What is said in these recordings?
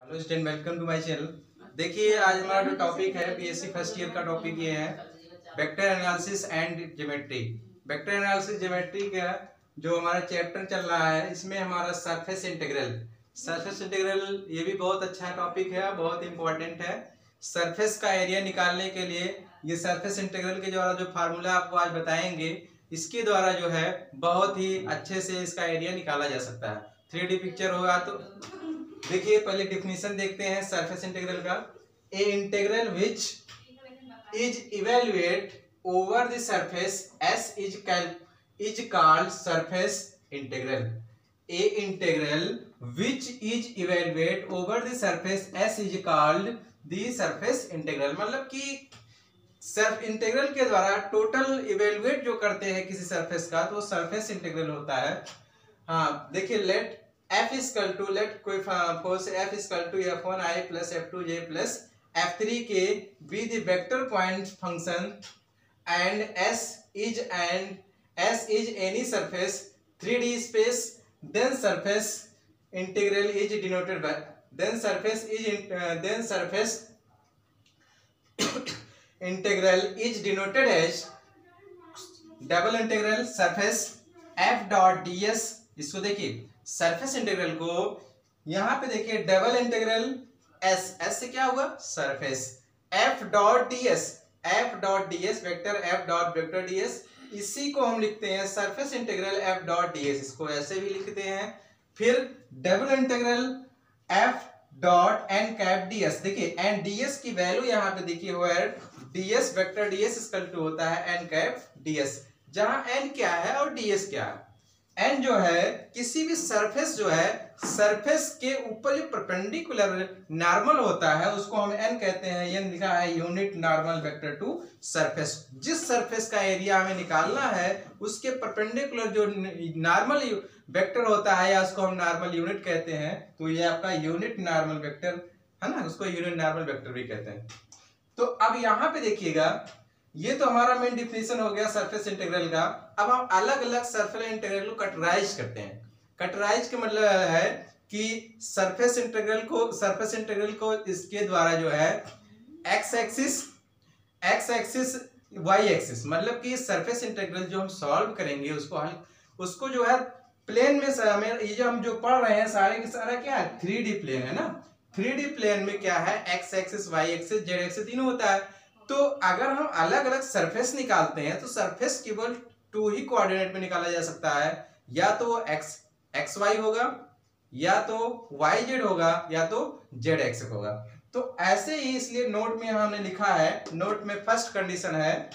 Hello student, welcome to my channel. देखिए, आज हमारा जो टॉपिक है बीएससी फर्स्ट ईयर का टॉपिक ये है vector analysis and geometry. Vector analysis geometry का जो हमारा चैप्टर चल रहा है, इसमें हमारा सरफेस इंटीग्रल ये भी बहुत अच्छा टॉपिक है, बहुत इंपॉर्टेंट है। सरफेस का एरिया निकालने के लिए ये सरफेस इंटीग्रल के द्वारा जो फार्मूला आपको आज बताएंगे, इसके द्वारा जो है बहुत ही अच्छे से इसका एरिया निकाला जा सकता है। 3D पिक्चर होगा तो देखिए, पहले डिफिनीशन देखते हैं सरफेस इंटीग्रल का। A integral which is evaluate over the surface S is called surface integral. A integral which is evaluate over the surface S is called the surface integral. मतलब कि Surf integral के द्वारा total evaluate जो करते हैं किसी surface का, तो सरफेस इंटीग्रल होता है। हाँ, देखिए, let f is equal to let कोई force f is equal to f1i plus f2j plus f3k be the vector point function and s is any surface 3D space, then surface integral is denoted by then surface integral is denoted as double integral surface f dot ds। इसको देखिए, surface integral को यहां पे देखिए double integral s से क्या होगा surface f dot ds vector f dot vector ds, इसी को हम लिखते हैं surface integral f dot ds। इसको ऐसे भी लिखते हैं। फिर double integral f dot n cap ds। देखिए n ds की वैल्यू यहां पे देखिए where ds vector ds equal to होता है n कैप ds, जहां n क्या है और ds क्या है। n जो है किसी भी सरफेस जो है सरफेस के ऊपर जो परपेंडिकुलर नॉर्मल होता है उसको हम n कहते हैं। ये लिखा है unit normal vector to surface. जिस सरफेस का एरिया हमें निकालना है उसके परपेंडिकुलर जो नॉर्मल वेक्टर होता है या उसको हम नॉर्मल यूनिट कहते हैं, तो ये आपका यूनिट नॉर्मल वेक्टर है ना, उसको यूनिट नॉर्मल वेक्टर भी कहते हैं। तो अब यहाँ पे देखिएगा, ये तो हमारा मेन डिफिनेशन हो गया सरफेस इंटीग्रल का। अब हम अलग अलग सरफेस इंटीग्रल को कटराइज करते हैं। कटराइज का मतलब है कि सरफेस इंटीग्रल को इसके द्वारा जो है एक्स एक्सिस वाई एक्सिस, मतलब कि सरफेस इंटीग्रल जो हम सॉल्व करेंगे उसको जो है प्लेन में ये जो हम जो पढ़ रहे हैं सारे के सारा क्या है 3D प्लेन है ना। 3D प्लेन में क्या है x axis y axis z axis तीनों होता है। तो अगर हम अलग अलग सरफेस निकालते हैं तो सरफेस केवल 2 ही कोऑर्डिनेट में निकाला जा सकता है, या तो एक्स वाई होगा, या तो वाई जेड होगा, या तो जेड एक्स होगा। तो ऐसे ही इसलिए नोट में हमने लिखा है, नोट में फर्स्ट कंडीशन है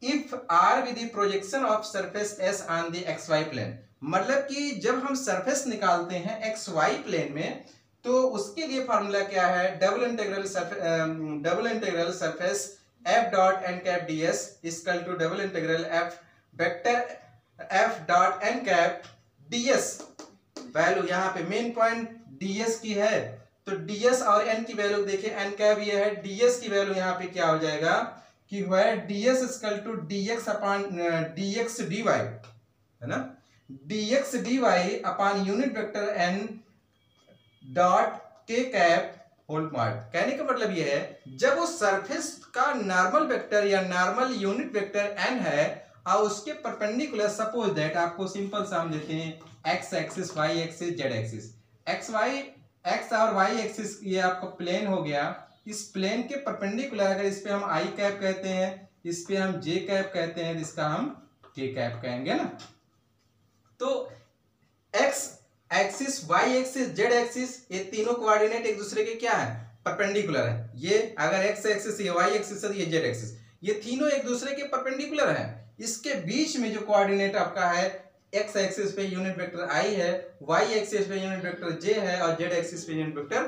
if R with the projection of surface S on the x y plane. मतलब कि जब हम सरफेस निकालते हैं एक्स वाई प्लेन में, तो उसके लिए फॉर्मूला क्या है double integral surface f dot n cap ds equal to double integral f vector f dot n cap ds। Value यहाँ पे मेन पॉइंट ds की है, तो ds और n की वैल्यू देखिए, n कैप ये है, ds की वैल्यू यहाँ पे क्या हो जाएगा कि वह ds equal to dx upon dx dy है ना, dx dy upon unit vector n dot के कैप होल पार्ट। कहने का मतलब यह है जब उस सरफेस का नॉर्मल वेक्टर या नॉर्मल यूनिट वेक्टर n है और उसके परपेंडिकुलर, सपोज दैट आपको सिंपल सा हम देते हैं x axis y axis z axis, x और वाई एक्सिस ये आपका प्लेन हो गया। इस प्लेन के परपेंडिकुलर अगर इस पे हम आई कैप कहते हैं, इस पे हम जे कैप कहते हैं, इसका हम के कैप कहेंगे ना। तो x axis y axis z axis ये तीनों कोऑर्डिनेट एक दूसरे के क्या है परपेंडिकुलर है। ये अगर एक्स एक्सिस ये वाई एक्सिस है, ये जेड एक्सिस, ये तीनों एक दूसरे के परपेंडिकुलर है। इसके बीच में जो कोऑर्डिनेट आपका है एक्स एक्सिस पे यूनिट वेक्टर आई है, वाई एक्सिस पे यूनिट वेक्टर जे है और जेड एक्सिस पे यूनिट वेक्टर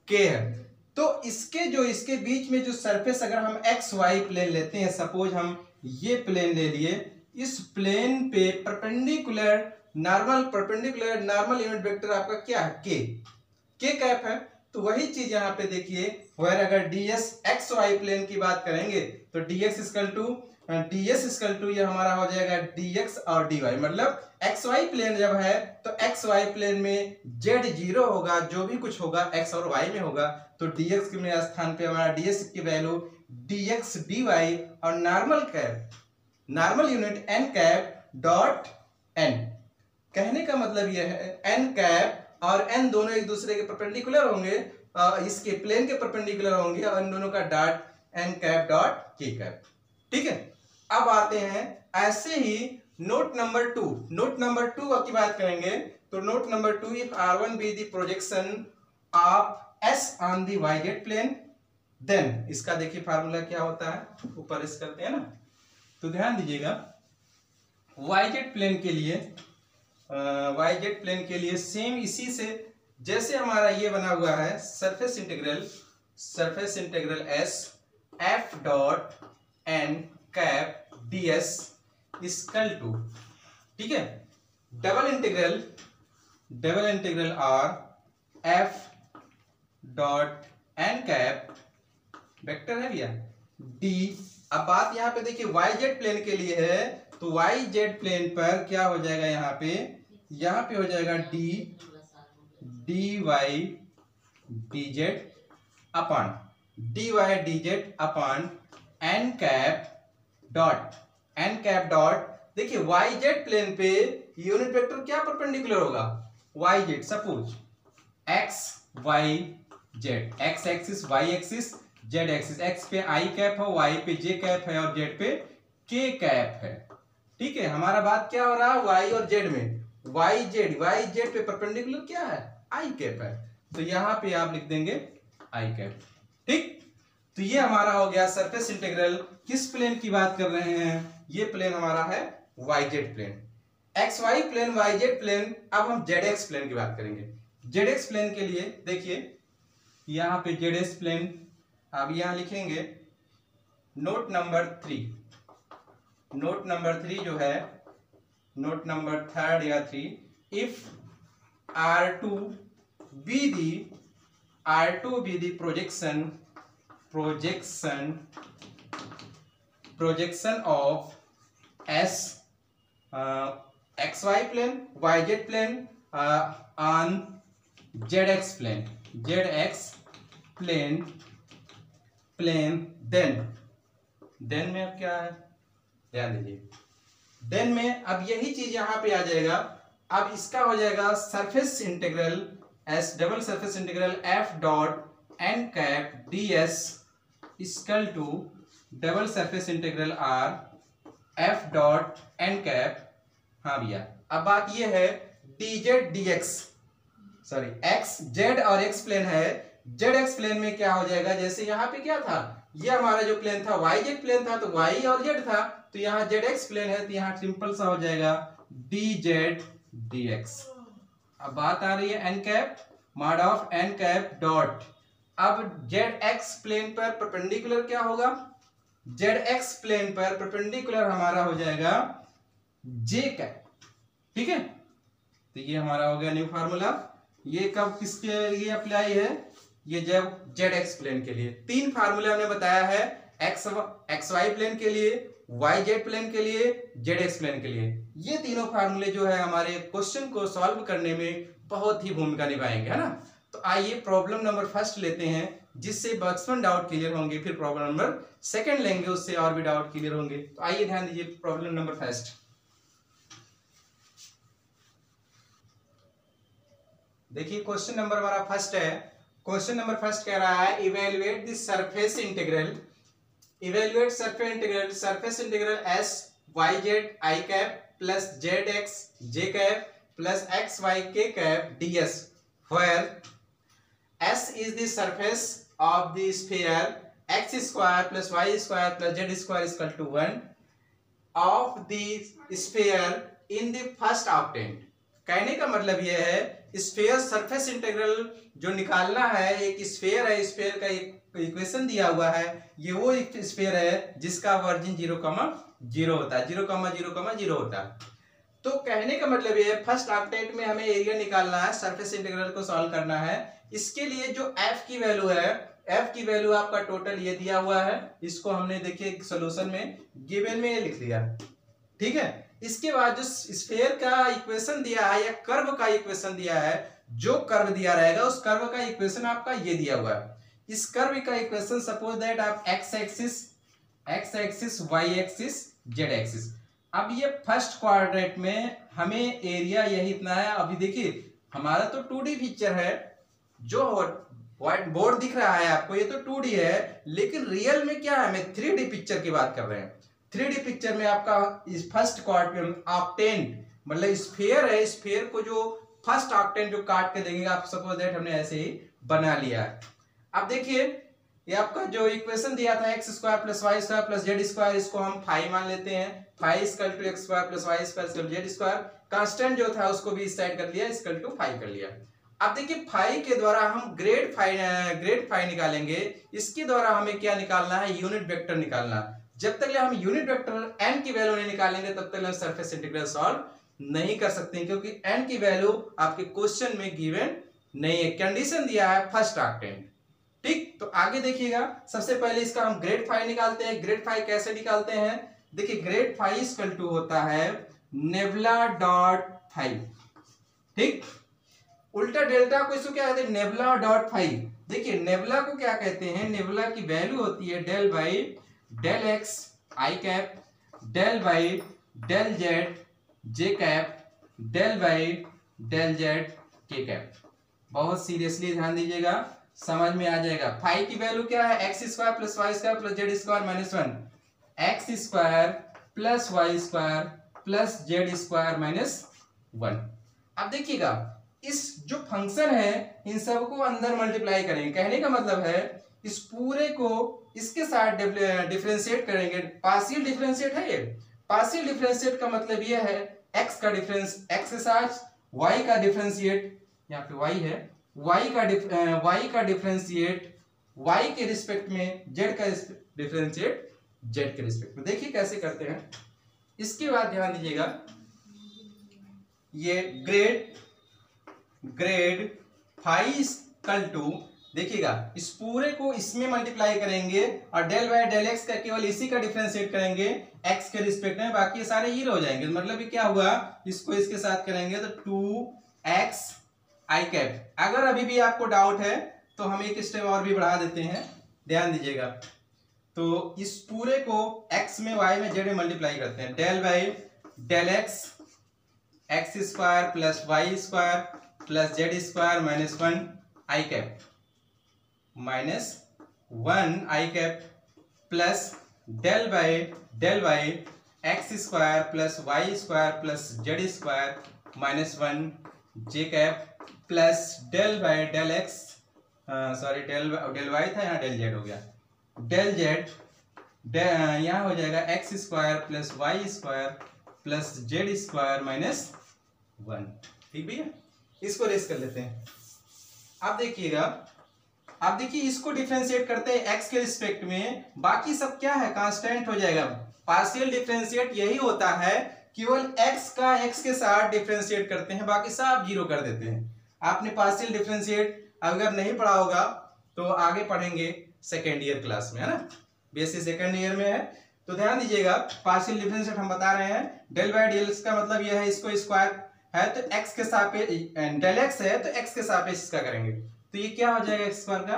के है। तो इसके बीच में जो सरफेस अगर हम एक्स वाई प्लेन लेते हैं, सपोज हम ये प्लेन ले लिए, इस प्लेन पे परपेंडिकुलर नॉर्मल यूनिट वेक्टर आपका क्या है के कैप है। तो वही चीज यहाँ पे देखिए, वेयर अगर ds एक्स वाई प्लेन की बात करेंगे तो dx equal to ds equal to ये हमारा हो जाएगा dx और dy, मतलब xy प्लेन जब है तो xy प्लेन में z 0 होगा, जो भी कुछ होगा x और y में होगा, तो dx के स्थान पे हमारा ds की वैल्यू dx dy और normal unit n cap dot n। कहने का मतलब यह है n कैप और n दोनों एक दूसरे के परपेंडिकुलर होंगे, इसके प्लेन के परपेंडिकुलर होंगे, और इन दोनों का dot n cap dot k cap. ठीक है, अब आते हैं ऐसे ही नोट नंबर 2। नोट नंबर 2 की बात करेंगे तो note number 2, if r1 be the projection of s on the yz plane, then इसका देखिए फार्मूला क्या होता है, ऊपर इस करते हैं ना, तो ध्यान दीजिएगा yz प्लेन के लिए सेम इसी से जैसे हमारा ये बना हुआ है surface integral s f dot n cap ds equal to, ठीक है, double integral r f dot n cap vector है भैया d। अब बात यहाँ पे देखिए yz प्लेन के लिए है, तो yz प्लेन पर क्या हो जाएगा, यहाँ पे हो जाएगा dy dz upon n cap dot देखिए yz प्लेन पे यूनिट वेक्टर क्या परपेंडिकुलर होगा, yz, suppose x y z, x axis y axis z axis, x पे i कैप है, y पे j कैप है और z पे k कैप है। ठीक है, हमारा बात क्या हो रहा है y और z में, yz पे परपेंडिकुलर क्या है, i कैप है, तो यहां पे आप लिख देंगे i कैप। ठीक, तो ये हमारा हो गया सरफेस इंटीग्रल। किस प्लेन की बात कर रहे हैं, ये प्लेन हमारा है yz plane, xy plane, yz plane. अब हम zx प्लेन की बात करेंगे। zx प्लेन के लिए देखिए यहाँ पे zx प्लेन, अब यहाँ लिखेंगे नोट नंबर 3 जो है, नोट नंबर 3 या 3, if r2 be the projection of s xy plane yz plane on zx plane then में अब क्या है, ध्यान दीजिए, देन में अब यही चीज यहां पे आ जाएगा। अब इसका हो जाएगा surface integral s double surface integral f dot n cap ds equal to double surface integral r f dot n cap. हाँ भैया, अब बात ये है dz dx, sorry x z और x प्लेन है, zx प्लेन में क्या हो जाएगा, जैसे यहाँ पे क्या था, ये हमारा जो प्लेन था yz प्लेन था, तो y और z था, तो यहाँ zx प्लेन है, तो यहाँ सिंपल सा हो जाएगा dz dx। अब बात आ रही है n cap mod of n cap dot, अब zx प्लेन पर परपेंडिकुलर क्या होगा, zx प्लेन पर परपेंडिकुलर हमारा हो जाएगा j कैप। ठीक है, तो ये हमारा हो गया न्यू फार्मूला। ये कब किसके लिए अप्लाई है, ये जब zx प्लेन के लिए। 3 फार्मूले हमने बताया है, xy प्लेन के लिए, yz प्लेन के लिए, zx प्लेन के लिए। ये तीनों फार्मूले जो है हमारे क्वेश्चन को सॉल्व करने में बहुत ही भूमिका निभाएंगे, है ना। तो आइए प्रॉब्लम नंबर 1 लेते हैं, जिससे बचपन डाउट क्लियर होंगे, फिर प्रॉब्लम नंबर 2 लेंगे, उससे और भी डाउट क्लियर होंगे। तो आइए ध्यान दीजिए प्रॉब्लम नंबर 1। देखिए क्वेश्चन नंबर हमारा 1 है। क्वेश्चन नंबर 1 कह रहा है evaluate the surface integral, surface integral s yz i cap plus zx j cap plus xy k cap ds, where s is the surface of the sphere x square plus y square plus z square is equal to 1 of the sphere in the first octant। कहने का मतलब यह है sphere surface integral जो निकालना है, एक sphere है, स्फीयर का एक इक्वेशन दिया हुआ है, ये वो एक स्फीयर है जिसका वर्जिन 0,0 होता है, 0,0,0 होता है। तो कहने का मतलब ये है फर्स्ट ऑक्टेट में हमें एरिया निकालना है, सरफेस इंटीग्रल को सॉल्व करना है। इसके लिए जो एफ की वैल्यू है, एफ की वैल्यू आपका टोटल ये दिया हुआ है, इसको हमने देखिए सॉल्यूशन में गिवन में ये लिख दिया, ठीक है। इसके बाद जो स्फीयर का इक्वेशन दिया है या कर्व का इक्वेशन दिया है, जो कर्व दिया रहेगा उस कर्व का इक्वेशन आपका ये दिया हुआ है। इस कर्व का इक्वेशन सपोज दैट आप x axis y axis z axis. अब ये फर्स्ट क्वाड्रेंट में हमें एरिया यही इतना है। अभी देखिए हमारा तो 2D पिक्चर है, जो व्हाइट बोर्ड दिख रहा है आपको ये तो 2D है, लेकिन रियल में क्या है, हमें 3D पिक्चर की बात कर रहे हैं। 3D पिक्चर में आपका इस फर्स्ट क्वाड्रेंट ऑक्टेंट मतलब स्फीयर है, स्फीयर को जो फर्स्ट ऑक्टेंट जो काट के देंगे आप सपोज दैट हमने ऐसे ही बना लिया है। अब देखिए ये आपका जो इक्वेशन दिया था x square plus y square plus z square, इसको हम फाइव मान लेते हैं। Five equal to x square plus y square equal to z square. Constant जो था उसको भी इस साइड कर लिया, इक्वल टू फाइव कर लिया। अब देखिए फाइव के द्वारा हम ग्रेड फाइव निकालेंगे। इसके द्वारा हमें क्या निकालना है, यूनिट वेक्टर निकालना। जब तक हम यूनिट वेक्टर एन की वैल्यू नहीं निकालेंगे तब तक हम सरफेस इंटीग्रल सॉल्व नहीं कर सकते, क्योंकि एन की वैल्यू आपके क्वेश्चन में गिवन नहीं है, कंडीशन दिया है फर्स्ट ऑक्टेंट, ठीक। तो आगे देखिएगा, सबसे पहले इसका हम ग्रेड फाइव निकालते हैं। ग्रेड फाइव कैसे निकालते हैं, देखिए ग्रेड फाइव इक्वल टू होता है नेबुला डॉट फाइव, ठीक। उल्टा डेल्टा को इसको क्या कहते हैं, नेबुला डॉट फाइव। देखिए नेबुला को क्या कहते हैं, नेबुला की वैल्यू होती है del by del x i cap, del by del z j cap, del by del z k cap. बहुत सीरियसली ध्यान दीजिएगा, समझ में आ जाएगा। फाइव की वैल्यू क्या है, x square plus y square plus z square minus one, x square plus y square plus z square minus one. अब देखिएगा इस जो फंक्शन है इन सबको अंदर मल्टीप्लाई करेंगे। कहने का मतलब है इस पूरे को इसके साथ डिफरेंशिएट करेंगे। पार्शियल डिफरेंशिएट है ये। पार्शियल डिफरेंशिएट का मतलब ये है एक्स का डिफरेंस एक्स के साथ, वाई का डिफरेंशिएट यहाँ पे वाई है, वाई का डिफरेंशिएट वाई के रिस्पेक्ट में, जेड का डिफरेंशिएट जेड के रिस्पेक्ट में। देखिए कैसे करते हैं। इसके बाद ध्यान दीजिएगा, ये ग्रेड फाइव इक्वल टू, देखिएगा इस पूरे को इसमें मल्टीप्लाई करेंगे और डेल बाय डेल एक्स का केवल इसी का डिफरेंशिएट करेंगे एक्स के रिस्पेक्ट में, बाकी सारे जीरो हो जाएंगे। मतलब ये क्या हुआ, इसको इसके साथ करेंगे तो 2x आई कैप। अगर अभी भी आपको डाउट है तो हम एक स्टेप और भी बढ़ा देते हैं, ध्यान दीजिएगा। तो इस पूरे को x में y में z में मल्टीप्लाई करते हैं, del by del x x square plus y square plus z square minus one i cap minus one i cap plus del by x square plus y square plus z square minus one j cap plus del by del x, sorry del y था यहाँ del Z हो गया, del Z यहाँ हो जाएगा x square plus y square plus z square minus one, ठीक भैया। इसको रेस कर लेते हैं। अब देखिएगा, अब देखिए इसको डिफरेंशिएट करते हैं एक्स के रिस्पेक्ट में, बाकी सब क्या है कांस्टेंट हो जाएगा। पार्शियल डिफरेंशिएट यही होता है, केवल x का x के साथ डिफरेंशिएट करते हैं, बाकी सब जीरो कर देते हैं। आपने पार्शियल डिफरेंशिएट अगर नहीं पढ़ा होगा तो आगे पढ़ेंगे सेकेंड ईयर क्लास में, है ना, बेसिक सेकेंड ईयर में है। तो ध्यान दीजिएगा पार्शियल डिफरेंशिएट हम बता रहे हैं, डेल बाय डेल एक्स का मतलब यह है इसको स्क्वायर है तो x के सापेक्ष, डेल एक्स है तो x के सापेक्ष इसका करेंगे, तो ये क्या हो जाएगा एक्स स्क्वायर का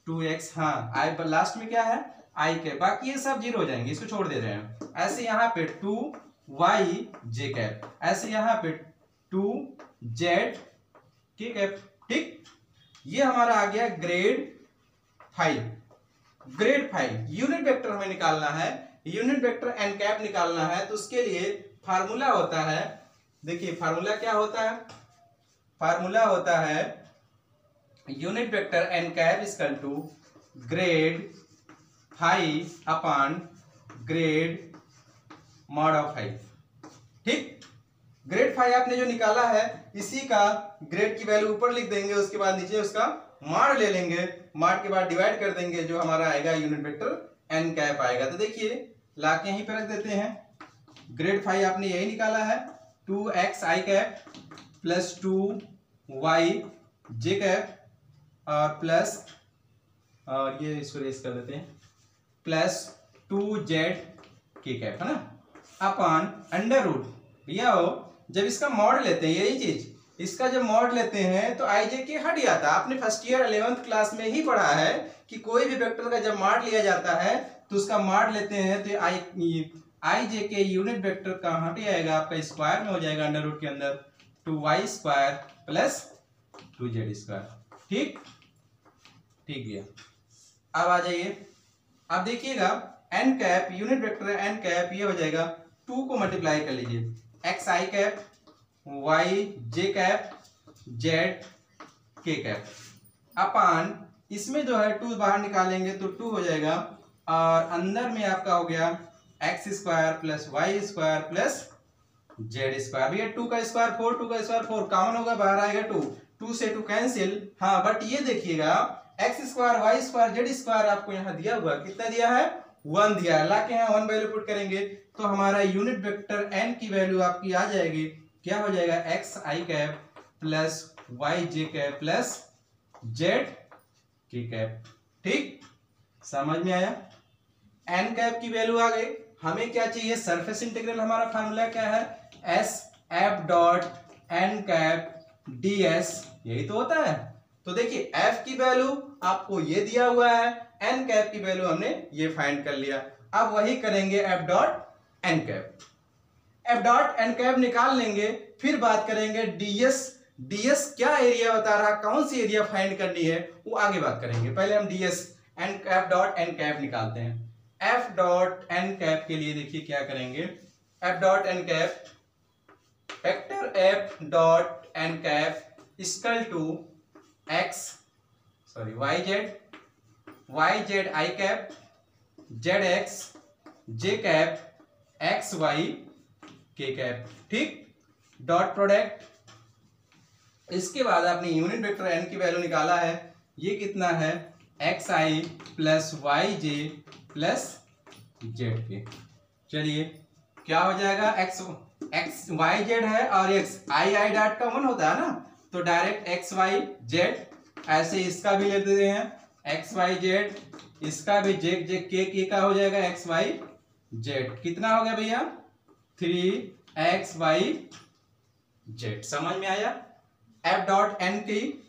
2x, हाँ आई लास्ट में क्या है आई के, बाकी ये सब जीरो हो जाएंगे, इसको छोड़ दे रहे हैं। ऐसे यहाँ पे 2y जे कैप, ऐसे यहाँ पे 2z के कैप, ठीक। ये हमारा आ गया ग्रेड फाइव। यूनिट वेक्टर हमें निकालना है, यूनिट वेक्टर एन कैप निकालना है, तो उसके लिए फार्मूला होता है, देखिए फार्मूला क्या होता है, फार्मूला होता है unit vector n cap equal to grad five upon grad mod of five, ठीक। ग्रेड फाइव आपने जो निकाला है इसी का ग्रेड की वैल्यू ऊपर लिख देंगे, उसके बाद नीचे उसका मॉड ले लेंगे, मॉड के बाद डिवाइड कर देंगे, जो हमारा आएगा यूनिट वेक्टर एन कैप आएगा। तो देखिए लाके यहीं पे रख देते हैं, ग्रेड फाइव आपने यही निकाला है, 2xi cap plus 2yj cap और प्लस, और ये इसको रेस कर देते हैं, प्लस 2zk कैप, है ना, अपॉन अंडर रूट। भैया हो जब इसका मॉड लेते हैं, यही चीज, इसका जब मॉड लेते हैं तो ijk हट जाता है। आपने फर्स्ट ईयर 11th क्लास में ही पढ़ा है कि कोई भी वेक्टर का जब मॉड लिया जाता है तो उसका मॉड लेते हैं तो ijk यूनिट वेक्टर कहाँ पे आएगा, आपका स्क्वायर में हो जाएगा अंडर रूट के अंदर 2y square plus 2z square. ठीक ठीक भैया। अब आ जाइए, अब देखिएगा n कैप यूनिट वेक्टर है, n कैप ये हो जाएगा 2 को मल्टीप्लाई कर लीजिए, xi cap yj cap zk cap upon, इसमें जो है 2 बाहर निकालेंगे तो 2 हो जाएगा, और अंदर में आपका हो गया x square plus y square plus z square. भैया 2 का स्क्वायर 4, 2 का स्क्वायर 4, कॉमन होगा बाहर आएगा 2, 2 से 2 कैंसिल। हाँ बट ये देखिएगा x square y square z square आपको यहाँ दिया हुआ, कितना दिया है, 1 दिया है। लाके यहाँ 1 वैल्यू पुट करेंगे तो हमारा यूनिट वेक्टर n की वैल्यू आपकी आ जाएगी, क्या हो जाएगा, xi cap plus yj cap plus zk cap. ठीक, समझ में आया। n कैप की वैल्यू आ गई, हमें क्या चाहिए, सरफेस इंटीग्रल। हमारा फार्मूला क्या है, s f dot n cap ds, यही तो होता है। तो देखिए f की वैल्यू आपको ये दिया हुआ है, n कैप की वैल्यू हमने ये फाइंड कर लिया। अब वही करेंगे f dot n cap, f dot n cap निकाल लेंगे, फिर बात करेंगे ds क्या एरिया बता रहा, कौन सी एरिया फाइंड करनी है वो आगे बात करेंगे। पहले हम ds f dot n cap निकालते हैं। f डॉट n कैप के लिए देखिए क्या करेंगे, f dot n cap vector f dot n cap equal to yz i cap zx j cap xy k cap. ठीक, डॉट प्रोडक्ट, इसके बाद आपने यूनिट वेक्टर n की वैल्यू निकाला है, ये कितना है, xi plus yj plus zk। चलिए क्या हो जाएगा, x yz है और x i डॉट का 1 होता है ना, तो डायरेक्ट xy z, ऐसे इसका भी ले देते हैं xyz, इसका भी k का हो जाएगा xyz। कितना हो गया भैया, 3xyz। समझ में आया। f डॉट n की,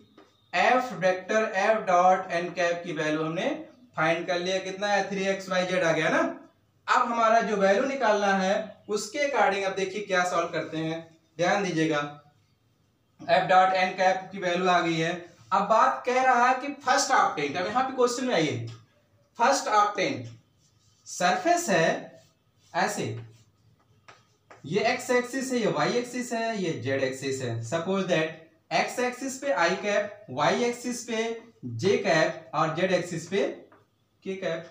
f vector f dot n cap की वैल्यू हमने फाइंड कर लिया, कितना है, 3xyz आ गया ना। अब हमारा जो वैल्यू निकालना है उसके अकॉर्डिंग अब देखिए क्या सॉल्व करते हैं, ध्यान दीजिएगा। f डॉट n कैप की वैल्यू आ गई है। अब बात कह रहा है कि फर्स्ट ऑक्टेंट, अब यहाँ पे क्वेश्चन में आइए, फर्स्ट ऑक्टेंट सरफेस है ऐसे, ये x एक्सिस है, ये y एक्सिस है, ये z एक्सिस है। सपोज दैट x एक्सिस पे i कैप, y एक्सिस पे j कैप और z एक्सिस पे k कैप।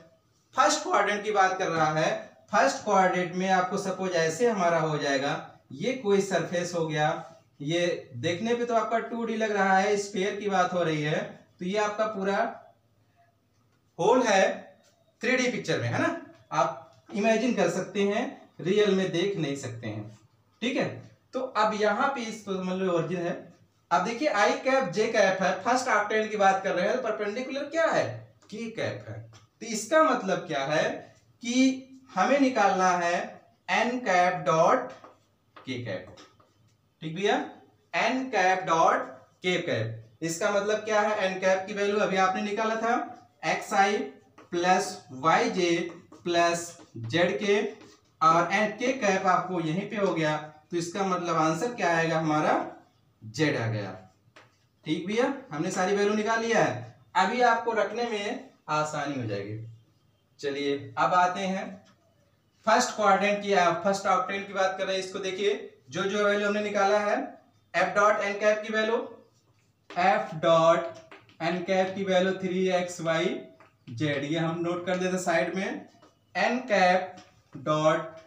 फर्स्ट क्वाड्रेंट की बात कर रहा है, फर्स्ट क्वाड्रेंट में आपको सपोज ऐसे हमारा हो जाएगा, ये कोई सरफेस हो गया, ये देखने पे तो आपका 2D लग रहा है, स्फीयर की बात हो रही है, तो ये आपका पूरा होल है 3D पिक्चर में, है ना, आप इमेजिन कर सकते हैं, रियल में देख नहीं सकते हैं। ठीक है, तो अब यहाँ पे इस मतलब ओरिजिन है। अब देखिए आई कैप जे कैप है, फर्स्ट ऑक्टेंट की बात कर रहे हैं, तो परपेंडिकुलर क्या है, के कैप है। तो इसका मतलब क्या है कि हमें निकालना है एन कैप डॉट के कैप। ठीक भैया, एन कैप डॉट के कैप, इसका मतलब क्या है, एन कैप की वैल्यू अभी आपने निकाला था xi plus yj plus zk, और एन के कैप आपको यहीं पे हो गया, तो इसका मतलब आंसर क्या आएगा, हमारा z आ गया। ठीक भैया, हमने सारी वैल्यू निकाल लिया है, अभी आपको रखने में आसानी हो जाएगी। चलिए अब आते हैं फर्स्ट क्वाड्रेंट की, फर्स्ट ऑक्टेंट की बात कर रहे हैं। इसको देखिए, जो जो वैल्यू हमने निकाला है, f डॉट एन कैप की value, f dot n cap की वैल्यू 3xyz, ये हम नोट कर देते साइड में। n कैप डॉट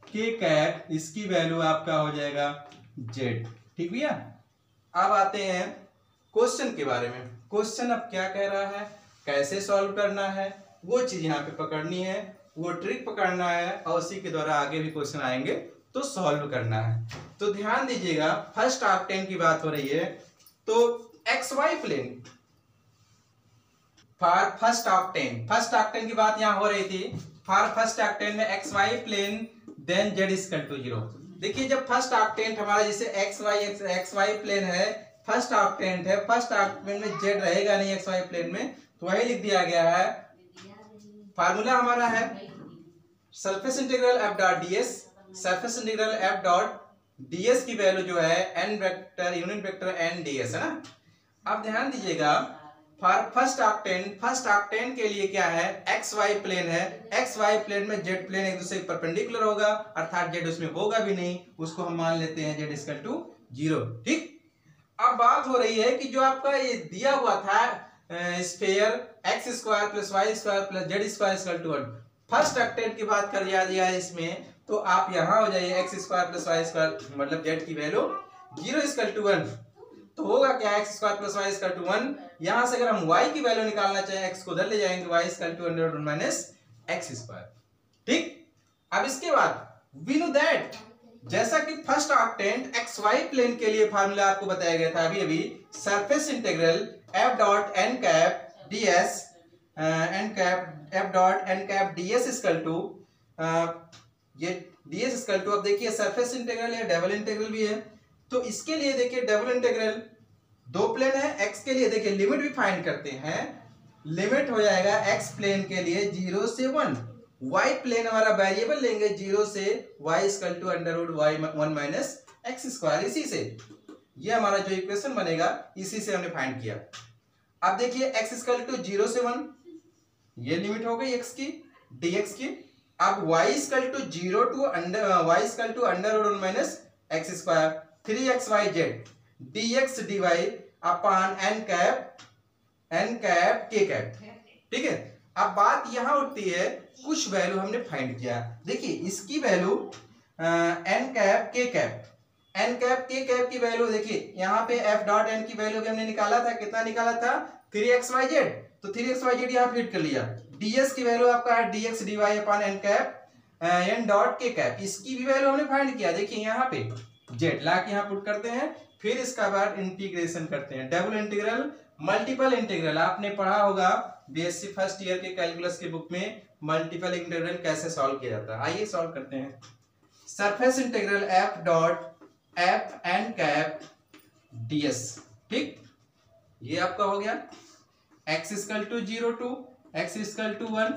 के कैप, इसकी वैल्यू आपका हो जाएगा z। ठीक भैया, अब आते हैं क्वेश्चन के बारे में। क्वेश्चन अब क्या कह रहा है, कैसे सॉल्व करना है, वो चीज यहाँ पे पकड़नी है, वो ट्रिक पकड़ना है, और उसी के द्वारा आगे भी क्वेश्चन आएंगे तो सॉल्व करना है। तो ध्यान दीजिएगा फर्स्ट ऑक्टेन की बात हो रही है, तो x y plane for first octant की बात यहां हो रही थी। फॉर फर्स्ट ऑक्टेन में x y plane then z equal to 0। देखिए जब फर्स्ट ऑक्टेन हमारा जैसे एक्स वाई प्लेन है, फर्स्ट ऑक्टेन है, फर्स्ट ऑक्टेन में जेड रहेगा नहीं एक्स वाई प्लेन में, तो वही लिख दिया गया है। फार्मूला हमारा है surface integral f dot ds, surface integral f dot ds की वैल्यू जो है n vector unit vector n ds है ना। अब ध्यान दीजिएगा फॉर फर्स्ट ऑक्टेन के लिए क्या है, एक्स वाई प्लेन है, एक्स वाई प्लेन में जेड प्लेन एक दूसरे के परपेंडिकुलर होगा, अर्थात जेड उसमें होगा भी नहीं, उसको हम मान लेते हैं जेड इक्वल टू 0। ठीक, अब बात हो रही है कि जो आपका ये दिया हुआ था sphere x square plus y square plus z square equal to 1, first octant की बात कर दिया है इसमें, तो आप यहां हो जाइए x square plus y square मतलब जेड की वैल्यू 0 इक्वल टू 1, तो होगा क्या x square plus y equal to 1। यहां से अगर हम y की वैल्यू निकालना चाहें, x को उधर ले जाएंगे, y equal to under root minus x square. ठीक, अब इसके बाद वी नो दैट जैसा कि first octant x y plane के लिए फार्मूला आपको बताया गया था अभी surface integral f dot n cap ds f dot n cap ds equal to ये डीएस इक्वल टू, अब देखिए सरफेस इंटीग्रल है, डबल इंटीग्रल भी है, तो इसके लिए देखिए डबल इंटीग्रल दो प्लेन है, एक्स के लिए देखिए लिमिट भी फाइंड करते हैं, लिमिट हो जाएगा एक्स प्लेन के लिए 0 से 1, वाई प्लेन हमारा वेरिएबल लेंगे 0 से y equal to under root y 1 minus x square. इसी से ये हमारा जो इक्वेशन बनेगा इसी से हमने फाइंड किया। अब देखिए x इक्वल टू 0 से 1 ये लिमिट हो गई x की dx की। अब y equal to 0 to y equal to under root 1 minus x square 3xyz dx dy upon n cap k cap. ठीक है, अब बात यहां उठती है कुछ वैल्यू हमने फाइंड किया, देखिए इसकी value n cap k cap की वैल्यू देखिए यहाँ पे f डॉट n की वैल्यू भी हमने निकाला था, कितना निकाला था 3xyz, तो 3xyz यहाँ फिट कर लिया। ds की वैल्यू आपका है dx dy upon n cap n dot k cap, इसकी भी वैल्यू हमने फाइंड किया। देखिए यहाँ पे जेड ला के यहाँ पुट करते हैं, फिर इसका बाद इंटीग्रेशन करते हैं, डबल इंटीग्रल मल्टीपल इंटीग्रल आपने पढ़ा होगा बीएससी फर्स्ट ईयर के कैलकुलस के बुक में, मल्टीपल इंटीग्रल कैसे सॉल्व किया जाता है। आइए सॉल्व करते हैं। Surface integral f dot f n cap ds. ठीक, ये आपका हो गया x equal to 0 to x equal to 1,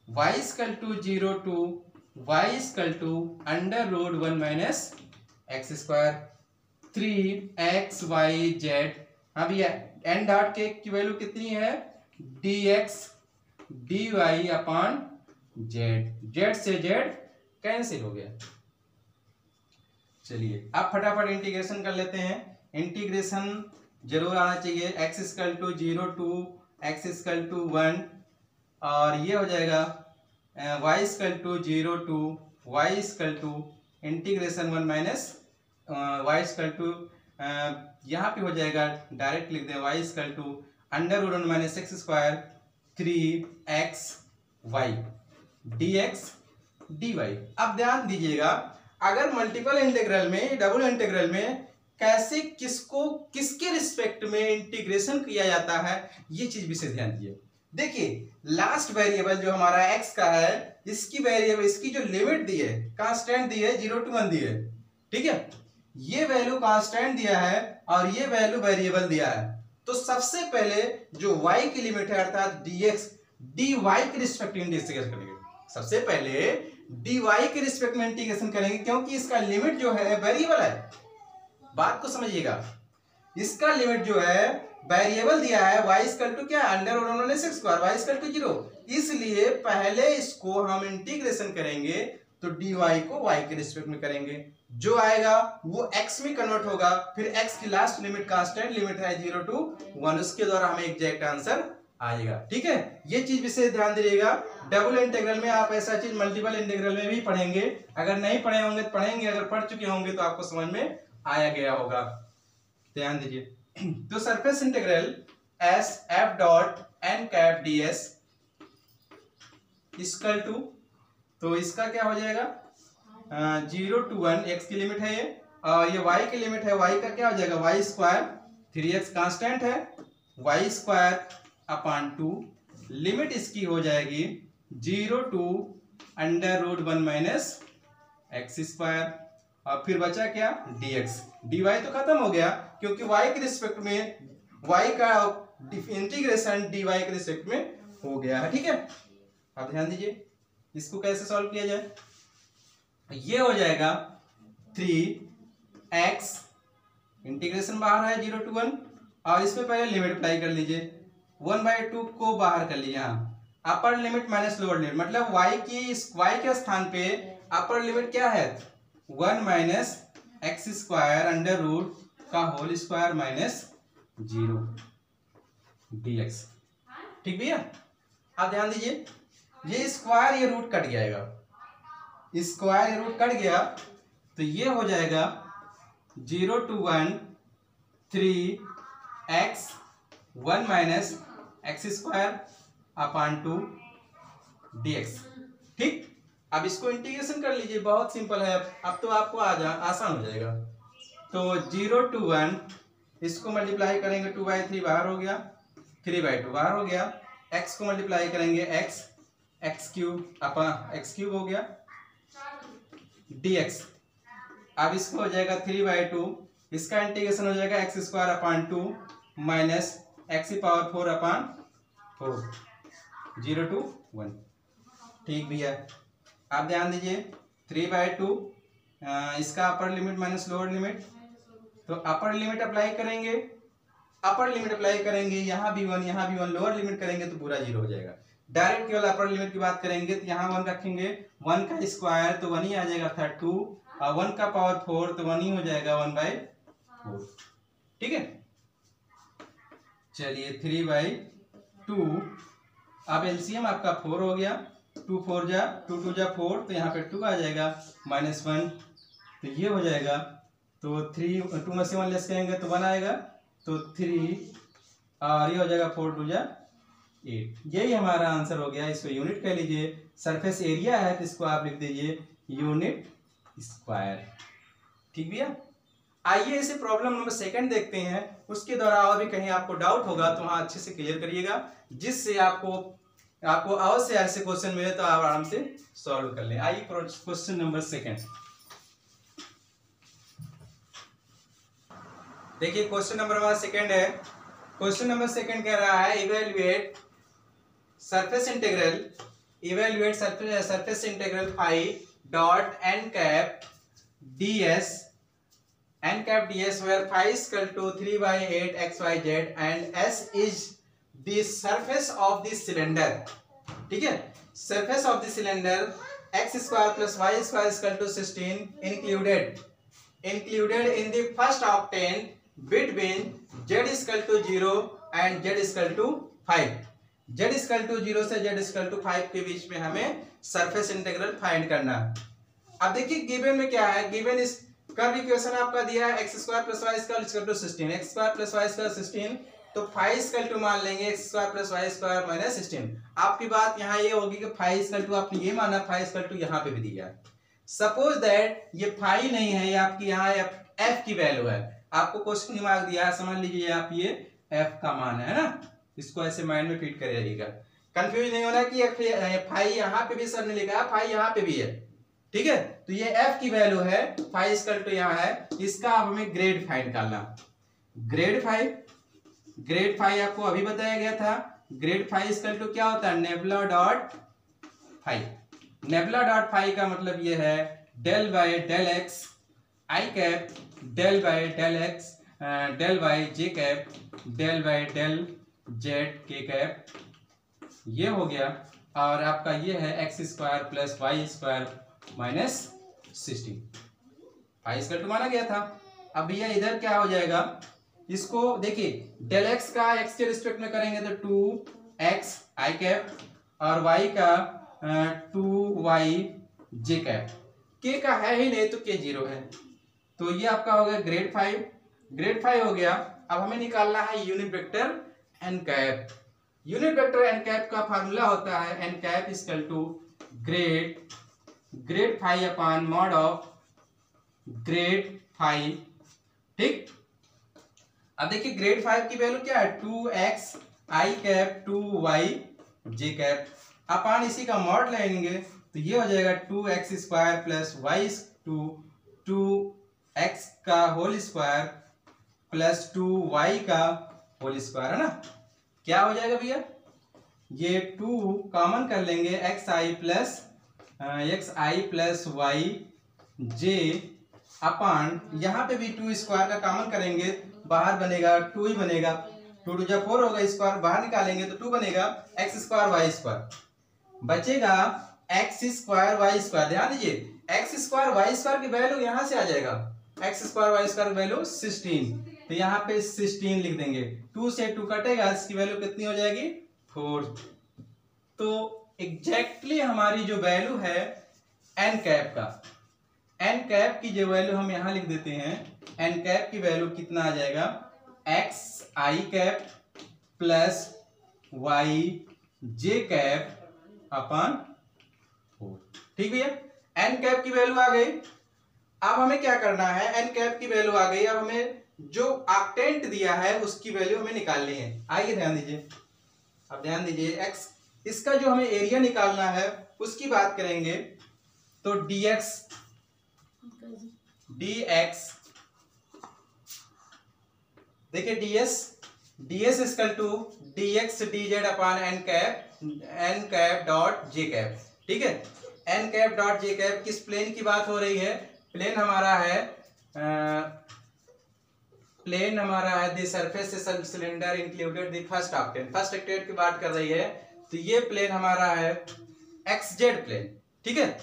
y equal to 0 to y equal to under root 1 minus x square 3xyz। अब ये n डॉट के की वैल्यू कितनी है dx dy अपॉन z से z कैंसिल हो गया। चलिए अब फटाफट इंटीग्रेशन कर लेते हैं, इंटीग्रेशन जरूर आना चाहिए। x equal to 0 to x equal to 1 और ये हो जाएगा y equal to 0 to y equal to integration 1 minus y equal to यहाँ पे हो जाएगा डायरेक्ट लिख दें y equal to under root 1 minus x square 3xy dx dy। अब ध्यान दीजिएगा अगर मल्टीपल इंटीग्रल में डबल इंटीग्रल में कैसे किसको किसके रिस्पेक्ट में इंटीग्रेशन किया जाता है ये चीज विशेष ध्यान दीजिए। देखिए लास्ट वेरिएबल जो हमारा x का है, इसकी वेरिएबल इसकी जो लिमिट दी है कांस्टेंट दी है 0 टू 1 दी है। ठीक है, ये वैल्यू कांस्टेंट दिया है और ये वैल्यू वेरिएबल दिया है, तो सबसे पहले जो y की लिमिट है अर्थात dx dy के रिस्पेक्ट में इंटीग्रेशन करेंगे। सबसे पहले dy के रिस्पेक्ट में इंटीग्रेशन करेंगे क्योंकि इसका लिमिट जो है वेरिएबल है। बात को समझिएगा, इसका लिमिट जो है वेरिएबल दिया है y इक्वल टू क्या under root 1 minus x square y equal to 0, इसलिए पहले इसको हम इंटीग्रेशन करेंगे तो dy को y के रिस्पेक्ट में करेंगे, जो आएगा वो x में कन्वर्ट होगा, फिर x की लास्ट लिमिट कांस्टेंट लिमिट है 0 टू 1, उसके द्वारा हमें एग्जैक्ट आंसर आएगा। ठीक है, ये चीज विशेष ध्यान दीजिएगा। डबल इंटीग्रल में आप ऐसा चीज मल्टीपल इंटीग्रल में भी पढ़ेंगे, अगर नहीं पढ़े होंगे तो पढ़ेंगे, अगर पढ़ चुके होंगे तो आपको समझ में आया गया होगा। ध्यान दीजिए, तो surface integral s f dot n cap d s equal to, तो इसका क्या हो जाएगा 0 टू 1 x की लिमिट है ये, और ये y की लिमिट है, y का क्या हो जाएगा वाई स्क्वायर, 3x कांस्टेंट है, वाई स्क्वायर अपॉन 2, लिमिट इसकी हो जाएगी 0 to under root 1 minus x square, और फिर बचा क्या dx, dy तो खत्म हो गया क्योंकि y के रिस्पेक्ट में y का इंटीग्रेशन dy के रिस्पेक्ट में हो गया है। ठीक है, अब ध्यान दीजिए इसको कैसे सॉल्व किया जाए। ये हो जाएगा 3x, इंटीग्रेशन बाहर है 0 टू 1, और इसमें पहले लिमिट अप्लाई कर लीजिए, 1/2 को बाहर कर लीजिए, यहाँ अपर लिमिट माइनस लोअर लिमिट, मतलब y के स्थान पे अपर लिमिट क्या है 1 minus x square under root का होल स्क्वायर माइनस 0 dx। ठीक भैया, अब ध्यान दीजिए ये स्क्वायर ये रूट कट जाएगा, स्क्वायर ये रूट कट गया तो ये हो जाएगा 0 to 1 3x 1 minus x square upon 2 dx। ठीक, अब इसको इंटीग्रेशन कर लीजिए, बहुत सिंपल है, अब तो आपको आसान हो जाएगा। तो 0 टू 1 इसको मल्टीप्लाई करेंगे 2/3 बाहर हो गया, 3/2 बाहर हो गया, x को मल्टीप्लाई करेंगे x cube upon x cube हो गया dx। अब इसको हो जाएगा 3/2, इसका इंटीग्रेशन हो जाएगा x square upon 2 minus x power 4 upon 4, 0 to 1। ठीक भैया, आप ध्यान दीजिए 3/2 इसका upper limit minus lower limit, तो अपर लिमिट अप्लाई करेंगे, यहाँ भी 1 यहाँ भी 1, लोअर लिमिट करेंगे तो पूरा 0 हो जाएगा। डायरेक्ट केवल अपर लिमिट की बात करेंगे तो यहाँ 1 रखेंगे, 1 का स्क्वायर तो 1 ही आ जाएगा अर्थात 2, और 1 का पावर 4 तो 1 ही हो जाएगा 1/4। ठीक है, चलिए 3/2, अब एलसीएम आपका 4 हो गया, 2 4 जा 2 2 जा 4, तो यहाँ पे 2 आ जाएगा -1, तो ये हो जाएगा, तो 3 2 में से 1 लेस करेंगे तो 1 आएगा, तो 3 और ये हो जाएगा 4 2 जा 8। यही हमारा आंसर हो गया। इसको यूनिट कह लीजिए, सरफेस एरिया है तो इसको आप लिख दीजिए यूनिट स्क्वायर। ठीक भैया, आइए इसे प्रॉब्लम नंबर 2 देखते हैं, उसके द्वारा और भी कहीं आपको डाउट होगा तो वहां अच्छे से क्लियर करिएगा, जिससे आपको और से ऐसे क्वेश्चन मिले तो आप आराम से सॉल्व कर लें। आइए क्वेश्चन नंबर 2 देखिए, क्वेश्चन नंबर 2 है। क्वेश्चन नंबर 2 कह रहा है evaluate surface integral phi dot n cap ds where phi is equal to 3/8 xyz and s is the surface of the cylinder। ठीक है, surface of the cylinder x square plus y square is equal to 16 included in the first octane between z is equal to 0 and z is equal to 5। z is equal to 0 से z is equal to 5 के बीच में हमें surface integral find करना है। अब देखिए given में क्या है, गिवन इस कर्व इक्वेशन आपका दिया है x square plus y square equal to 16, x square plus y square 16, तो फाई इक्वल टू मान लेंगे x square plus y square minus 16। आपकी बात यहाँ ये होगी कि फाई इक्वल टू आपने ये माना, फाई इक्वल टू यहाँ पे भी दिया है। सपोज दैट ये फाई नहीं है, ये आपकी यहाँ f की वैल्यू है, आपको क्वेश्चन दिमाग दिया है, समझ लीजिए आप ये f का मान है ना, इसको ऐसे माइंड में फिट करिएगा, कंफ्यूज नहीं होना कि फाई यहाँ पे भी सर ने लिखा है, फाई यहाँ पे भी है। ठीक है, तो ये f की वैल्यू है, फाई इक्वल टू यहाँ है, इसका अब हमें ग्रेड फाइंड निकालना। ग्रेड फाई आपको अभी बताया गया था, ग्रेड फाई इक्वल टू क्या होता है nabla dot phi. Nabla dot phi का मतलब ये है del by del x i cap, del by del x del by j cap, del by del z k cap, ये हो गया, और आपका ये है x square plus y square minus 16। Phi equal to माना गया था। अब भैया इधर क्या हो जाएगा, इसको देखिए डेल एक्स का एक्स के रिस्पेक्ट में करेंगे तो 2x आई कैप और y का 2y जे कैप, k का है ही नहीं तो k 0 है, तो ये आपका हो गया ग्रेड फाइव हो गया। अब हमें निकालना है unit vector n cap. Unit vector n cap का फार्मूला होता है n cap equal to grad phi upon mod of grad 5। ठीक, अब देखिए ग्रेड 5 की वैल्यू क्या है, 2x i cap 2y j cap upon इसी का मॉड लेंगे तो ये हो जाएगा 2x square plus y 2x का होल स्क्वायर प्लस 2y का होल स्क्वायर, है ना। क्या हो जाएगा भैया, ये 2 कॉमन कर लेंगे, एक्स आई प्लस वाई जे अपान यहाँ पे भी 2 स्क्वायर का कॉमन करेंगे, बाहर बनेगा 2 ही बनेगा, 2 2 जा 4 होगा, स्क्वायर बाहर निकालेंगे तो 2 बनेगा, एक्स स्क्वायर वाई स्क्वायर बचेगा एक्स स्क्वायर वाई स्क्वायर। ध्यान दीजिए एक्स स्क्वायर वाई स्क्वायर की वैल्यू यहां से आ जाएगा, एक्स स्क्वायर वाई स्क्वायर की वैल्यू 16, तो यहाँ पे 16 लिख देंगे, 2 से 2 कटेगा, इसकी वैल्यू कितनी हो जाएगी 4। तो एग्जैक्टली हमारी जो वैल्यू है एन कैप का, एन कैप की जो वैल्यू हम यहां लिख देते हैं, एन कैप की वैल्यू कितना आ जाएगा, x i cap plus Y j cap upon 4। ठीक भैया, एन कैप की वैल्यू आ गई। अब हमें क्या करना है, एन कैप की वैल्यू आ गई, अब हमें जो ऑक्टेंट दिया है उसकी वैल्यू हमें निकालनी है। आइए ध्यान दीजिए, अब ध्यान दीजिए एक्स, इसका जो हमें एरिया निकालना है उसकी बात करेंगे तो dx देखिए ds equal to dx dz upon n cap dot j cap. ठीक है, n cap dot j cap किस प्लेन की बात हो रही है, प्लेन हमारा है the surface cylinder included the first octant की बात कर रही है, तो ये प्लेन हमारा है xz प्लेन। ठीक है,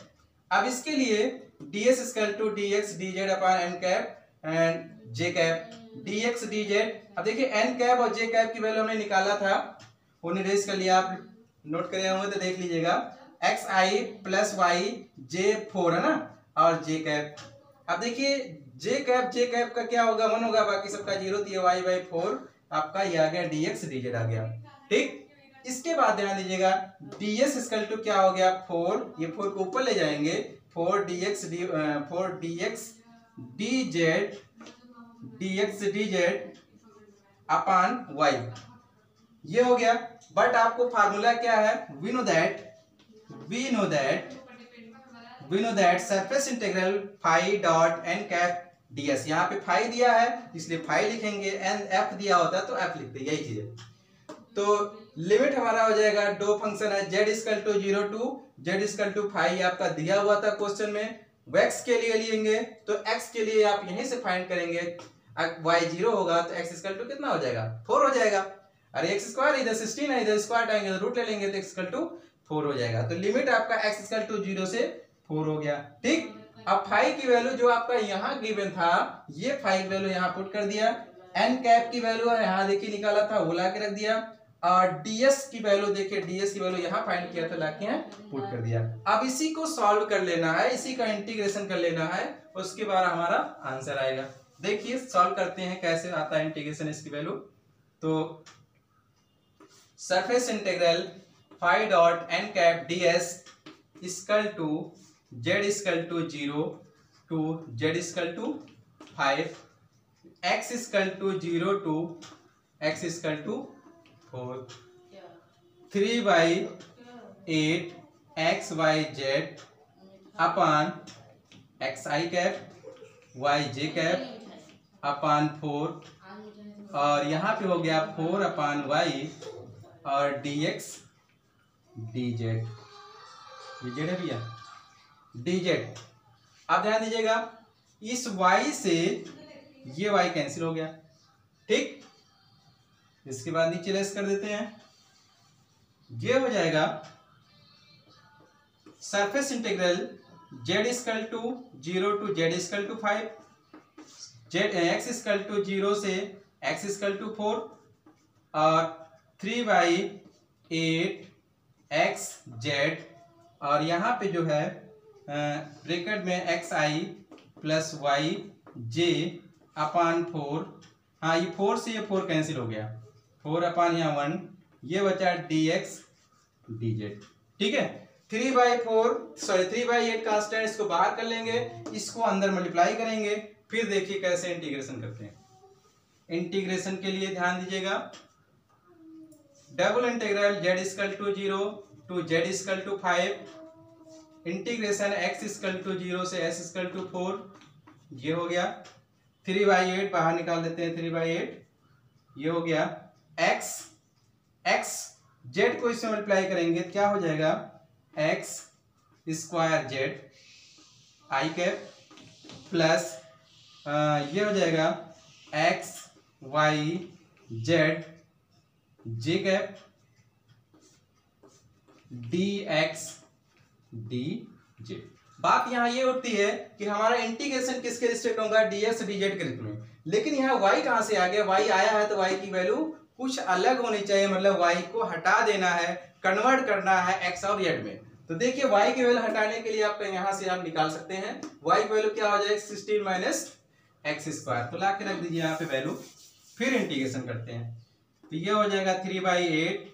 अब इसके लिए ds equal to dx dz upon n cap and j cap dx dz। अब देखिए n कैप और j कैप की वैल्यू हमने निकाला था, उन्हें रेस कर लिया, आप नोट करे होंगे तो देख लीजिएगा, एक्स आई प्लस वाई जे 4 है ना, और j कैप। अब देखिए j कैप का क्या होगा, 1 होगा, बाकी सबका 0, तो ये y बाई 4 आपका ये आ गया, dx dz आ गया। ठीक, इसके बाद ध्यान दीजिएगा ds इक्वल टू क्या हो गया 4, ये 4 को ऊपर ले जाएंगे, 4 dx dz अपान y, ये हो गया। बट आपको फार्मूला क्या है, we know that surface integral phi dot n cap ds, यहाँ पे फाई दिया है इसलिए फाई लिखेंगे, एन एफ दिया होता तो एफ लिखते, यही चीज है। तो लिमिट हमारा हो जाएगा, दो फंक्शन है z equal to 0 to z equal to phi, आपका दिया हुआ था क्वेश्चन में, x के लिए लेंगे तो x के लिए आप यहीं से फाइंड करेंगे, y 0 होगा तो x इक्वल टू कितना हो जाएगा 4 हो जाएगा, अरे x स्क्वायर इधर 16 है, इधर स्क्वायर आएंगे तो रूट ले लेंगे तो x इक्वल टू 4 हो जाएगा। तो लिमिट आपका x इक्वल टू 0 से 4 हो गया। ठीक, अब फाई की वैल्यू जो आपका यहाँ गिवन था, ये फाई की वैल्यू यहाँ पुट कर दिया, एन कैप की वैल्यू यहाँ देखिए निकाला था वो ला के रख दिया, और ds की वैल्यू देखिए, ds की वैल्यू यहाँ फाइंड किया था लाके पुट कर दिया। अब इसी को सॉल्व कर लेना है, इसी का इंटीग्रेशन कर लेना है, उसके बाद हमारा आंसर आएगा। देखिए सॉल्व करते हैं कैसे आता है इंटीग्रेशन इसकी वैल्यू। तो surface integral phi dot n cap ds equal to z equal to 0 to z equal to 5, x equal to 0 to x equal to 4, 3/8 x y z upon x i cap y j cap upon 4, और यहाँ पे हो गया 4 upon y और dx dz, ये z है भैया dz। अब ध्यान दीजिएगा इस y से ये y कैंसिल हो गया। ठीक, इसके बाद नीचे लेस कर देते हैं, ये हो जाएगा surface integral z equal to 0 to z equal to 5, x equal to 0 से x इक्वल टू 4, और 3/8 एक्स जेड, और यहाँ पे जो है ब्रैकेट में एक्स आई प्लस वाई जे अपान 4, हाँ ये 4 से ये 4 कैंसिल हो गया, 4 अपान यहाँ 1, ये बचा dx dz। ठीक है, 3/8 कांस्टेंट, इसको बाहर कर लेंगे, इसको अंदर मल्टीप्लाई करेंगे फिर देखिए कैसे इंटीग्रेशन करते हैं। इंटीग्रेशन के लिए ध्यान दीजिएगा, double integral z equal to 0 to z equal to 5, integration x equal to 0 से एस इक्वल टू 4, ये हो गया। 3/8 बाहर निकाल देते हैं, 3/8 ये हो गया। एक्स जेड को इससे मल्टीप्लाई करेंगे क्या हो जाएगा, x square z i cap plus ये हो जाएगा x y z j cap d x d z. बात यहाँ ये होती है कि हमारा इंटीग्रेशन किसके रिस्पेक्ट होगा, dx dz के रिस्पेक्ट में। लेकिन यहाँ y कहाँ से आ गया, y आया है तो y की वैल्यू कुछ अलग होनी चाहिए, मतलब y को हटा देना है, कन्वर्ट करना है x और z में। तो देखिए y की वैल्यू हटाने के लिए आप यहाँ से आप निकाल सकते हैं, y की वैल्यू क्या हो जाएगी 16 माइनस एक्स स्क्वायर, तो ला के रख दीजिए यहाँ पे वैल्यू। फिर इंटीग्रेशन करते हैं तो ये हो जाएगा 3/8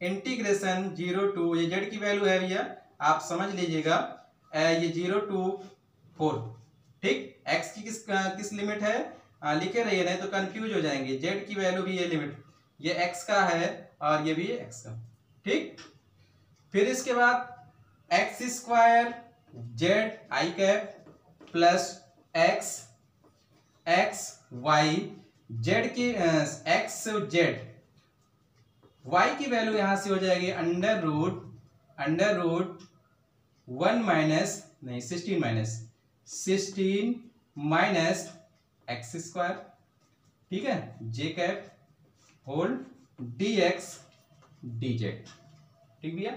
इंटीग्रेशन 0 टू, ये z की वैल्यू है भैया आप समझ लीजिएगा, ये 0 टू 4, ठीक। x की किस लिमिट है लिखे रहिए, नहीं तो कंफ्यूज हो जाएंगे। z की वैल्यू भी ये लिमिट, ये x का है और ये भी x का, ठीक। फिर इसके बाद x square z i cap plus x y z की एक्स जेड वाई की वैल्यू यहां से हो जाएगी अंडर रूट 1 माइनस नहीं 16 माइनस एक्स स्क्वायर, ठीक है, j cap whole d x d z, ठीक भैया।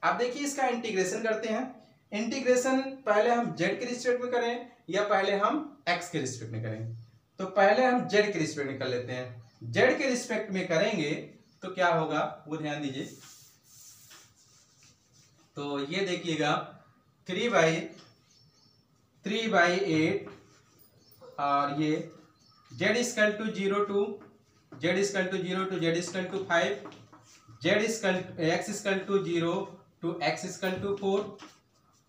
अब देखिए इसका इंटीग्रेशन करते हैं। इंटीग्रेशन पहले हम z के रिस्पेक्ट में करें या पहले हम x के रिस्पेक्ट में करें, तो पहले हम z के रिस्पेक्ट में कर लेते हैं। z के रिस्पेक्ट में करेंगे तो क्या होगा वो ध्यान दीजिए। तो ये देखिएगा 3/8 और ये z equal to 0 to z equal to 5, x equal to 0 to x equal to 4।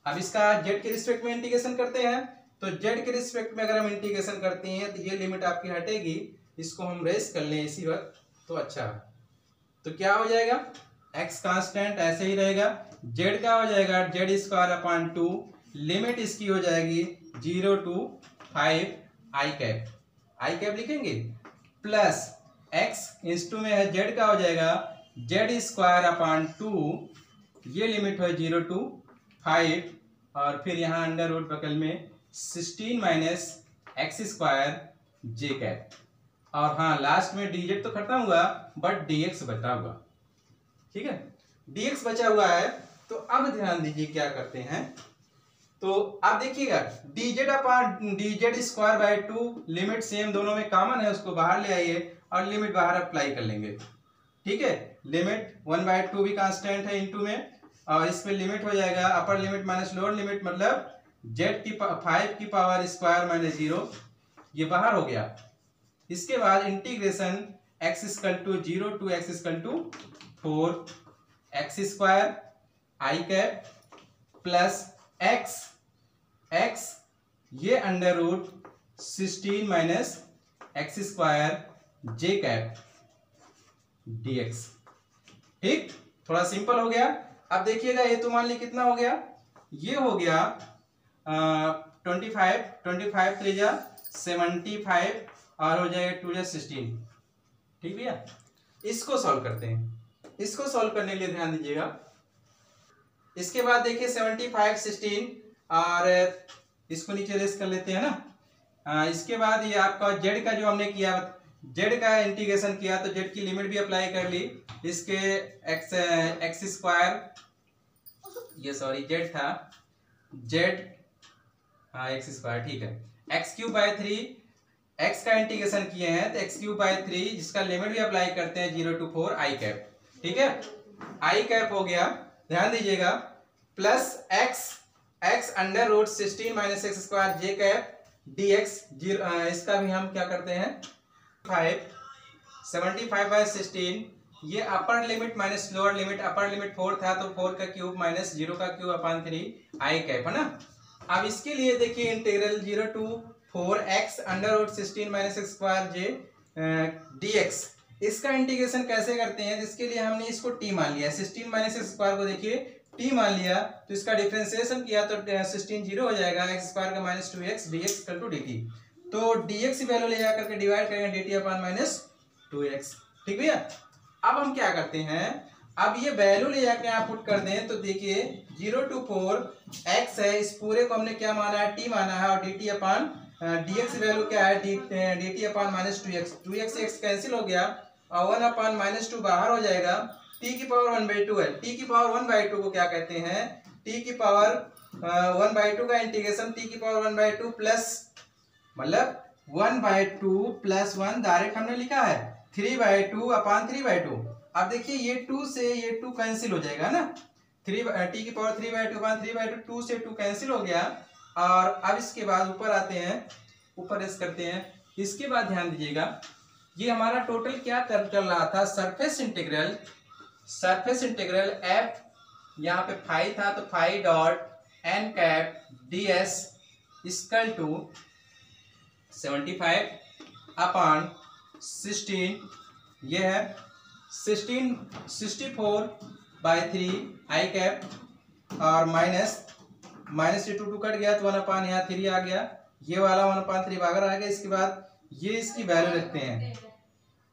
अब इसका z के रिस्पेक्ट में इंटीग्रेशन करते हैं, तो z के रिस्पेक्ट में अगर हम इंटीग्रेशन करते हैं तो ये लिमिट आपकी हटेगी, इसको हम रेस कर लें इसी वक्त तो अच्छा है। तो क्या हो जाएगा, x कांस्टेंट ऐसे ही रहेगा, z का हो जाएगा z स्क्वायर अपॉन 2, लिमिट इसकी हो जाएगी 0 टू 5 आई कैप लिखेंगे प्लस x इंस्टू में है z का हो जाएगा z स्क्वायर अपॉन 2, ये लिमिट है 0 टू 5 और फिर यहाँ अंडर रूट बगल में 16 minus x square j cap, और हाँ लास्ट में dz तो खत्म हुआ बट dx बचा हुआ, ठीक है, dx बचा हुआ है। तो अब ध्यान दीजिए क्या करते हैं, तो आप देखिएगा dz upon dz square by 2, limit same दोनों में कॉमन है, उसको बाहर ले आइए और लिमिट बाहर अप्लाई कर लेंगे, ठीक है। लिमिट 1/2 भी कांस्टेंट है इनटू में, और इस पे लिमिट हो जाएगा अपर लिमिट माइनस लोअर लिमिट, मतलब z की 5 की पावर स्क्वायर माइनस 0, ये बाहर हो गया। इसके बाद integration x equal to 0 to x equal to 4, x square i cap plus x ये under root 16 minus x square j cap dx, ठीक, थोड़ा सिंपल हो गया। अब देखिएगा ये तो मान ली कितना हो गया, ये हो गया 25 3 75 और हो जाएगा 2 16, ठीक भैया। इसको सॉल्व करते हैं, इसको सॉल्व करने के लिए ध्यान दीजिएगा। इसके बाद देखिए 75 16 और इसको नीचे रेस कर लेते हैं ना। इसके बाद ये आपका z का जो हमने किया, z का इंटीग्रेशन किया तो z की लिमिट भी अप्लाई कर ली, इसके एक्स स्क्वायर, ये सॉरी z था z, हाँ एक्स स्क्वायर, ठीक है, x³ 3, x का इंटीग्रेशन किए हैं तो x³ 3 जिसका लिमिट भी अप्लाई करते हैं 0 टू 4 आई कैप, ठीक है, आई कैप हो गया, ध्यान दीजिएगा, plus x under root 16 minus x square j cap dx, इसका भी हम क्या करते हैं 75/16, ये upper limit minus lower limit, upper limit 4 था तो 4 का क्यूब माइनस 0 का क्यूब अपॉन 3 आई कैप है ना। अब इसके लिए देखिए integral 0 to 4x under root 16 minus x square j dx। इसका इंटीग्रेशन कैसे करते हैं? इसके लिए हमने इसको t मान लिया, 16 माइनस एक्स स्क्वायर को देखिए t मान लिया, तो इसका डिफरेंशिएशन किया तो 16 जीरो हो जाएगा, एक्स स्क्वायर का minus 2x dx equal to dt। तो dx की वैल्यू ले जाकर के डिवाइड करेंगे dt अपॉन माइनस 2x। ठीक भैया, अब हम क्या करते हैं, अब ये वैल्यू ले जाके आप पुट कर दें तो देखिए 0 to 4 x है, इस पूरे को हमने क्या माना है, t माना है, और dt अपॉन dx वैल्यू क्या है, dt अपॉन माइनस 2x से x कैंसिल हो गया और 1 अपॉन माइनस 2 बाहर हो जाएगा, t की पावर 1/2 है। t की पावर 1/2 को क्या कहते हैं, t की पावर 1/2 का इंटीग्रेशन t की पावर 1/2 प्लस मतलब 1/2 प्लस 1 डायरेक्ट हमने लिखा है 3/2 अपॉन 3/2। अब देखिए ये 2 से ये 2 कैंसिल हो जाएगा ना, t की पावर 3/2 अपॉन 3/2, 2 से 2 कैंसिल हो गया। और अब इसके बाद ऊपर आते हैं, ऊपर रेस करते हैं। इसके बाद ध्यान दीजिएगा ये हमारा टोटल क्या चल रहा था, सरफेस इंटीग्रल f, यहाँ पे फाई था तो phi dot n cap ds equal to 75 upon 16, ये है 64/3 i कैप और माइनस से 2 कट गया तो 1 अपॉन यहाँ 3 आ गया, ये वाला 1 अपॉन 3 बाहर आ गया। इसके बाद ये इसकी वैल्यू रखते हैं,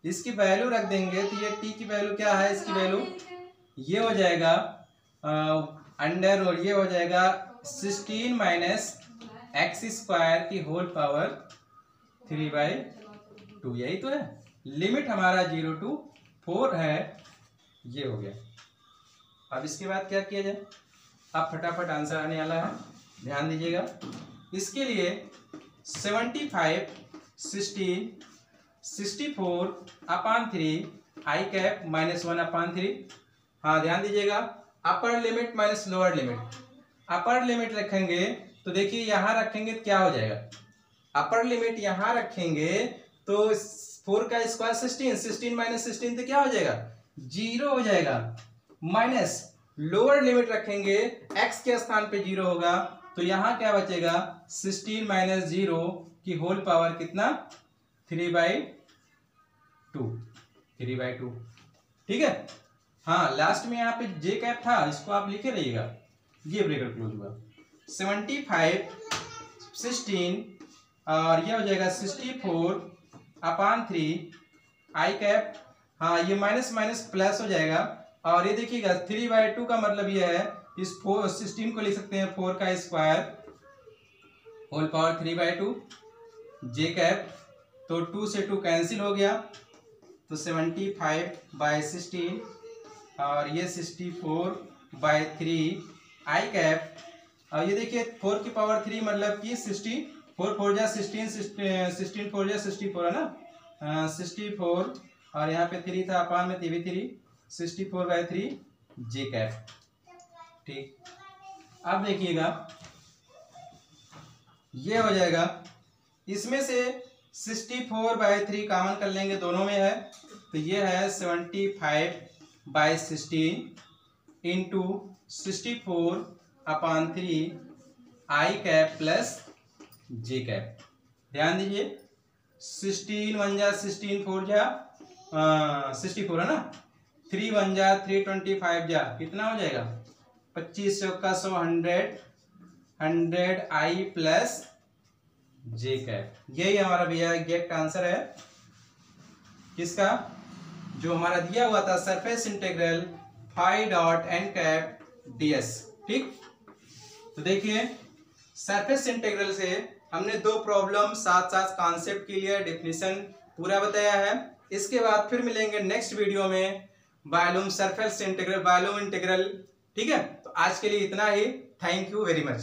इसकी वैल्यू रख देंगे तो ये t की वैल्यू क्या है, इसकी वैल्यू ये हो जाएगा अंडर, और ये हो जाएगा 16 माइनस एक्स स्क्वायर की होल पावर 3/2, यही तो है। लिमिट हमारा 0 to 4 है, ये हो गया। अब इसके बाद क्या किया जाए, अब फटाफट आंसर आने वाला है, ध्यान दीजिएगा। इसके लिए 75 16 64 अपॉन 3 आई कैप माइनस 1 अपॉन 3। हाँ ध्यान दीजिएगा, अपर limit minus lower limit. Upper limit रखेंगे तो देखिए यहाँ रखेंगे तो क्या हो जाएगा, अपर लिमिट यहाँ रखेंगे तो 4 का स्क्वायर 16 माइनस 16 तो क्या हो जाएगा, 0 हो जाएगा। माइनस लोअर लिमिट रखेंगे x के स्थान पे 0 होगा तो यहाँ क्या बचेगा, 16 माइनस 0 की होल पावर कितना, 3/2। ठीक है। हाँ लास्ट में यहाँ पे j कैप था, इसको आप लिखे रहिएगा, ये ब्रैकेट क्लोज हुआ। 75 16 और ये हो जाएगा 64 अपॉन 3 आई कैप, हाँ ये माइनस माइनस प्लस हो जाएगा, और ये देखिएगा 3/2 का मतलब ये है, इस 16 को लिख सकते हैं 4 का स्क्वायर होल पावर 3/2 जे कैप, तो 2 से 2 कैंसिल हो गया तो 75/16 और ये 64/3 आई कैप, और ये देखिए 4 की पावर 3 मतलब कि 60, 4 4 जा 16, 16 4 जा 64 है ना, 64 और यहाँ पे 3 था अपान में 3 64/3 जे कैप। ठीक, अब देखिएगा ये हो जाएगा, इसमें से 64/3 कॉमन कर लेंगे, दोनों में है तो ये है 75/16 इंटू 64/3 आई कैप प्लस जे कैप। ध्यान दीजिए 16 1 जा 16 4 जा 64 है ना, 3 1 जा 325 जा कितना हो जाएगा 25 का 100 आई प्लस जे कैप। यही हमारा भैया एग्जैक्ट आंसर है किसका, जो हमारा दिया हुआ था surface integral phi dot n cap ds। ठीक, तो देखिए सरफेस इंटीग्रल से हमने 2 प्रॉब्लम साथ साथ कॉन्सेप्ट क्लियर, डेफिनेशन पूरा बताया है। इसके बाद फिर मिलेंगे नेक्स्ट वीडियो में volume surface integral, volume integral. ठीक है, तो आज के लिए इतना ही। Thank you very much.